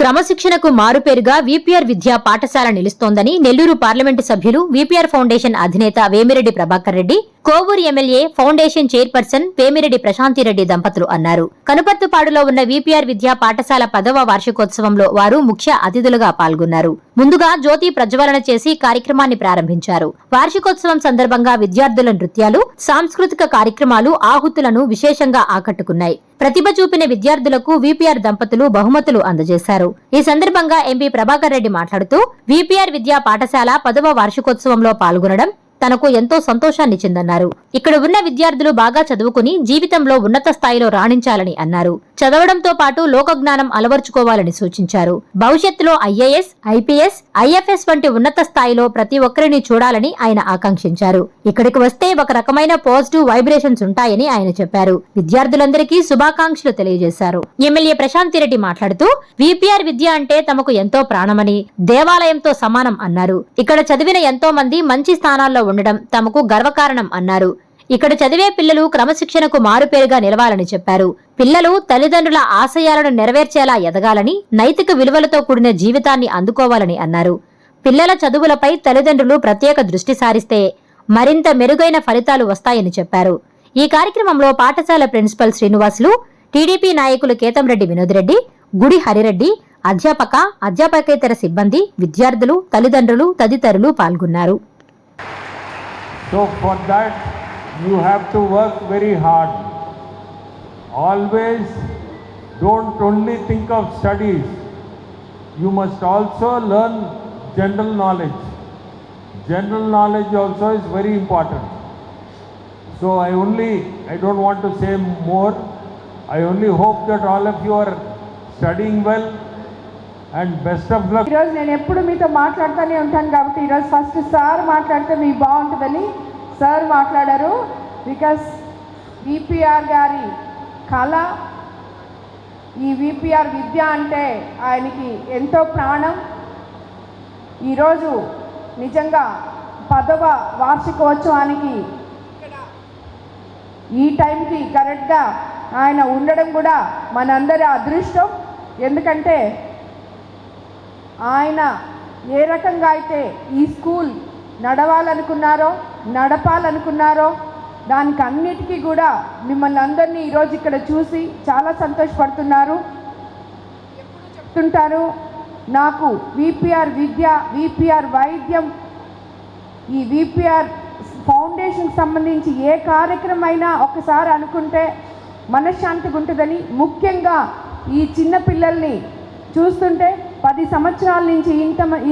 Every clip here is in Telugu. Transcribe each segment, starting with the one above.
క్రమశిక్షణకు మారుపేరుగా వీపీఆర్ విద్యా పాఠశాల నిలుస్తోందని నెల్లూరు పార్లమెంటు సభ్యులు వీపీఆర్ ఫౌండేషన్ అధినేత Vemireddy Prabhakar Reddy, Kovur MLA foundation chairperson Vemireddy Prashanti Reddy దంపతులు అన్నారు. కనుపర్తిపాడులో ఉన్న వీపీఆర్ విద్యా పాఠశాల 10వ వార్షికోత్సవంలో వారు ముఖ్య అతిథులుగా పాల్గొన్నారు. ముందుగా జ్యోతి ప్రజ్వలన చేసి కార్యక్రమాన్ని ప్రారంభించారు. వార్షికోత్సవం సందర్భంగా విద్యార్థుల నృత్యాలు, సాంస్కృతిక కార్యక్రమాలు ఆహుతులను విశేషంగా ఆకట్టుకున్నాయి. ప్రతిభ చూపిన విద్యార్థులకు వీపీఆర్ దంపతులు బహుమతులు అందజేశారు. ఈ సందర్భంగా ఎంపీ ప్రభాకర్ రెడ్డి మాట్లాడుతూ వీపీఆర్ విద్యా పాఠశాల 10వ వార్షికోత్సవంలో పాల్గొనడం తనకు ఎంతో సంతోషాన్నిచ్చిందన్నారు. ఇక్కడ ఉన్న విద్యార్థులు బాగా చదువుకుని జీవితంలో ఉన్నత స్థాయిలో రాణించాలని అన్నారు. చదవడంతో పాటు లోకజ్ఞానం అలవర్చుకోవాలని సూచించారు. భవిష్యత్తులో ఐఏఎస్, ఐపీఎస్, ఐఎఫ్ఎస్ వంటి ఉన్నత స్థాయిలో ప్రతి ఒక్కరిని చూడాలని ఆయన ఆకాంక్షించారు. ఇక్కడికి వస్తే ఒక రకమైన పాజిటివ్ వైబ్రేషన్స్ ఉంటాయని ఆయన చెప్పారు. విద్యార్థులందరికీ శుభాకాంక్షలు తెలియజేశారు. ఎమ్మెల్యే ప్రశాంతిరెడ్డి మాట్లాడుతూ వీపీఆర్ విద్య అంటే తమకు ఎంతో ప్రాణమని, దేవాలయంతో సమానం అన్నారు. ఇక్కడ చదివిన ఎంతో మంది మంచి స్థానాల్లో ఉండడం తమకు గర్వకారణం అన్నారు. ఇక్కడ చదివే పిల్లలు క్రమశిక్షణకు మారుపేరుగా నిలవాలని చెప్పారు. పిల్లలు తల్లిదండ్రుల ఆశయాలను నెరవేర్చేలా ఎదగాలని, నైతిక విలువలతో కూడిన జీవితాన్ని అందుకోవాలని అన్నారు. పిల్లల చదువులపై తల్లిదండ్రులు ప్రత్యేక దృష్టి సారిస్తే మరింత మెరుగైన ఫలితాలు వస్తాయని చెప్పారు. ఈ కార్యక్రమంలో పాఠశాల ప్రిన్సిపల్ శ్రీనివాసులు, టీడీపీ నాయకులు కేతంరెడ్డి వినోద్రెడ్డి, గుడి హరిరెడ్డి, అధ్యాపకేతర సిబ్బంది, విద్యార్థులు, తల్లిదండ్రులు తదితరులు పాల్గొన్నారు. So for that you have to work very hard. Always don't only think of studies. You must also learn general knowledge. General knowledge also is very important. So I don't want to say more. I only hope that all of you are studying well and best of luck. ఈరోజు నేను ఎప్పుడు మీతో మాట్లాడుతూనే ఉంటాను కాబట్టి ఈరోజు ఫస్ట్ సార్ మాట్లాడితే మీకు బాగుంటుందని సార్ మాట్లాడారు. బికాస్ వీపీఆర్ గారి కళ, ఈ వీపీఆర్ విద్య అంటే ఆయనకి ఎంతో ప్రాణం. ఈరోజు నిజంగా 10వ వార్షికోత్సవానికి ఈ టైంకి కరెక్ట్గా ఆయన ఉండడం కూడా మనందరి అదృష్టం. ఎందుకంటే ఆయన ఏ రకంగా అయితే ఈ స్కూల్ నడపాలనుకున్నారో దానికి అన్నిటికీ కూడా మిమ్మల్ని అందరినీ ఈరోజు ఇక్కడ చూసి చాలా సంతోషపడుతున్నారు. ఎప్పుడు చెప్తుంటారు, నాకు వీపీఆర్ విద్య, వీపీఆర్ వైద్యం, ఈ వీపీఆర్ ఫౌండేషన్కి సంబంధించి ఏ కార్యక్రమం అయినా ఒకసారి అనుకుంటే మనశ్శాంతిగా ఉంటుందని. ముఖ్యంగా ఈ చిన్న పిల్లల్ని చూస్తుంటే 10 సంవత్సరాల నుంచి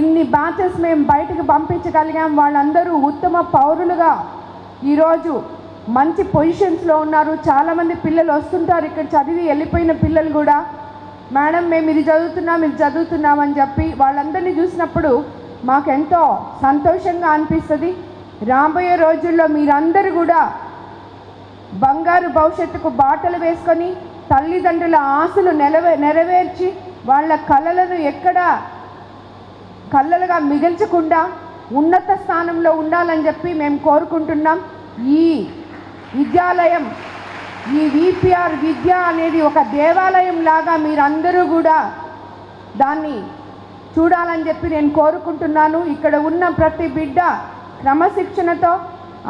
ఇన్ని బ్యాచెస్ మేము బయటకు పంపించగలిగాం. వాళ్ళందరూ ఉత్తమ పౌరులుగా ఈరోజు మంచి పొజిషన్స్లో ఉన్నారు. చాలామంది పిల్లలు వస్తుంటారు ఇక్కడ చదివి వెళ్ళిపోయిన పిల్లలు కూడా, మేడం మేము ఇది చదువుతున్నాం అని చెప్పి వాళ్ళందరినీ చూసినప్పుడు మాకెంతో సంతోషంగా అనిపిస్తుంది. రాబోయే రోజుల్లో మీరందరూ కూడా బంగారు భవిష్యత్తుకు బాటలు వేసుకొని తల్లిదండ్రుల ఆశలు నెరవేర్చి వాళ్ళ కళలను ఎక్కడా కళ్ళలుగా మిగిల్చకుండా ఉన్నత స్థానంలో ఉండాలని చెప్పి మేము కోరుకుంటున్నాం. ఈ విద్యాలయం, ఈ వీపీఆర్ విద్య అనేది ఒక దేవాలయం లాగా మీరందరూ కూడా దాన్ని చూడాలని చెప్పి నేను కోరుకుంటున్నాను. ఇక్కడ ఉన్న ప్రతి బిడ్డ క్రమశిక్షణతో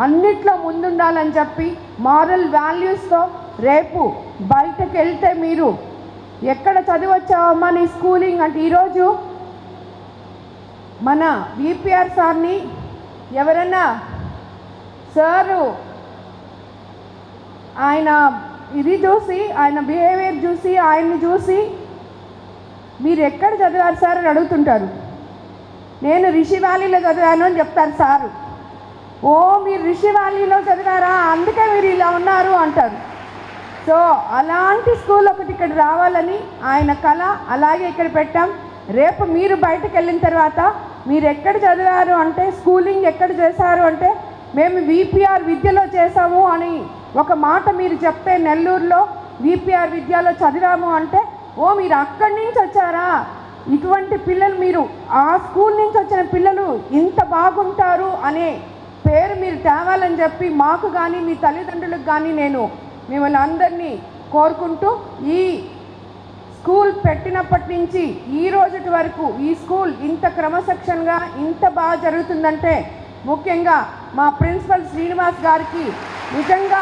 అన్నిట్లో ముందుండాలని చెప్పి, మారల్ వాల్యూస్తో రేపు బయటకు వెళ్తే మీరు ఎక్కడ చదివచ్చావమ్మా నీ స్కూలింగ్ అంటే, ఈరోజు మన వీపీఆర్ సార్ని ఎవరన్నా సారు ఆయన ఇది చూసి, ఆయన బిహేవియర్ చూసి, ఆయన్ని చూసి మీరు ఎక్కడ చదివారు సార్ అని అడుగుతుంటారు. నేను రిషి వ్యాలీలో చదివాను అని చెప్తారు సారు. ఓ మీరు రిషి వ్యాలీలో చదివారా, అందుకే మీరు ఇలా ఉన్నారు అంటారు. సో అలాంటి స్కూల్ ఒకటి ఇక్కడ రావాలని ఆయన కళ, అలాగే ఇక్కడ పెట్టాం. రేపు మీరు బయటకు వెళ్ళిన తర్వాత మీరు ఎక్కడ చదివారు అంటే, స్కూలింగ్ ఎక్కడ చేశారు అంటే, మేము వీపీఆర్ విద్యలో చేసాము అని ఒక మాట మీరు చెప్తే, నెల్లూరులో వీపీఆర్ విద్యలో చదివాము అంటే, ఓ మీరు అక్కడి నుంచి వచ్చారా, ఇటువంటి పిల్లలు, మీరు ఆ స్కూల్ నుంచి వచ్చిన పిల్లలు ఇంత బాగుంటారు అనే పేరు మీరు తేవాలని చెప్పి మాకు కానీ మీ తల్లిదండ్రులకు కానీ నేను మిమ్మల్ని అందరినీ కోరుకుంటూ, ఈ స్కూల్ పెట్టినప్పటి నుంచి ఈ రోజుటి వరకు ఈ స్కూల్ ఇంత క్రమశిక్షణగా ఇంత బాగా జరుగుతుందంటే ముఖ్యంగా మా ప్రిన్సిపల్ శ్రీనివాస్ గారికి నిజంగా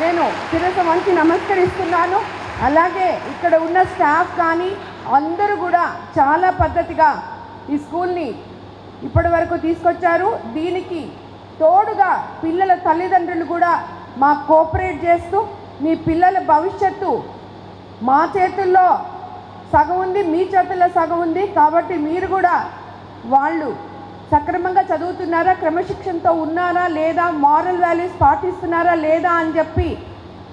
నేను శిరస్సు వంచి నమస్కరిస్తున్నాను. అలాగే ఇక్కడ ఉన్న స్టాఫ్ కానీ అందరూ కూడా చాలా పద్ధతిగా ఈ స్కూల్ని ఇప్పటి వరకు తీసుకొచ్చారు. దీనికి తోడుగా పిల్లల తల్లిదండ్రులు కూడా మా కోఆపరేట్ చేస్తూ మీ పిల్లల భవిష్యత్తు మా చేతుల్లో సగం ఉంది, మీ చేతుల్లో సగం ఉంది, కాబట్టి మీరు కూడా వాళ్ళు సక్రమంగా చదువుతున్నారా, క్రమశిక్షణతో ఉన్నారా లేదా, మారల్ వాల్యూస్ పాటిస్తున్నారా లేదా అని చెప్పి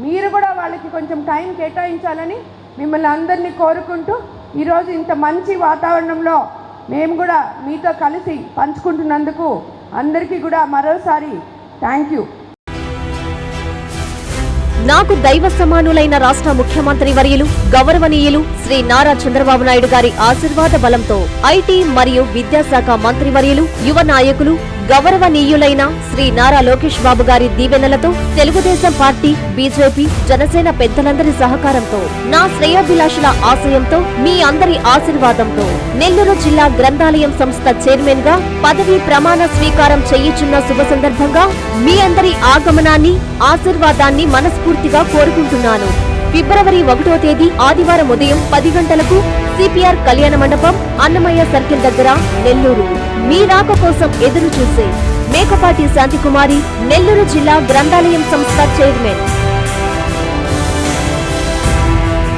మీరు కూడా వాళ్ళకి కొంచెం టైం కేటాయించాలని మిమ్మల్ని అందరినీ కోరుకుంటూ ఈరోజు ఇంత మంచి వాతావరణంలో మేము కూడా మీతో కలిసి పంచుకుంటున్నందుకు అందరికీ కూడా మరోసారి థ్యాంక్ యూ. నాకు దైవ సమానులైన రాష్ట్ర ముఖ్యమంత్రి వర్యులు గౌరవనీయులు శ్రీ నారా చంద్రబాబు నాయుడు గారి ఆశీర్వాద బలంతో ఐటీ మరియు విద్యాశాఖ మంత్రి వర్యులు యువ నాయకులు గౌరవనీయులైన శ్రీ నారా లోకేష్ బాబు గారి దీవెనలతో తెలుగుదేశం పార్టీ, బీజేపీ, జనసేన పెద్దలందరి సహకారంతో నా శ్రేయోభిలాషుల ఆశయంతో మీ అందరి ఆశీర్వాదంతో నెల్లూరు జిల్లా గ్రంథాలయం సంస్థ చైర్మన్ గా పదవీ ప్రమాణ స్వీకారం చేయుచున్న శుభ సందర్భంగా మీ అందరి ఆగమనాన్ని, ఆశీర్వాదాన్ని మనస్ఫూర్తిగా కోరుకుంటున్నాను. ఫిబ్రవరి 1వ తేదీ ఆదివారం ఉదయం 10 గంటలకు సిపిఆర్ కళ్యాణ మండపం, అన్నమయ్య సర్కిల్ దగ్గర, నెల్లూరు. మీ రాక కోసం ఎదురు చూసే మేకపాటి శాంతికుమారి, నెల్లూరు జిల్లా గ్రంథాలయం సంస్థ చైర్మన్.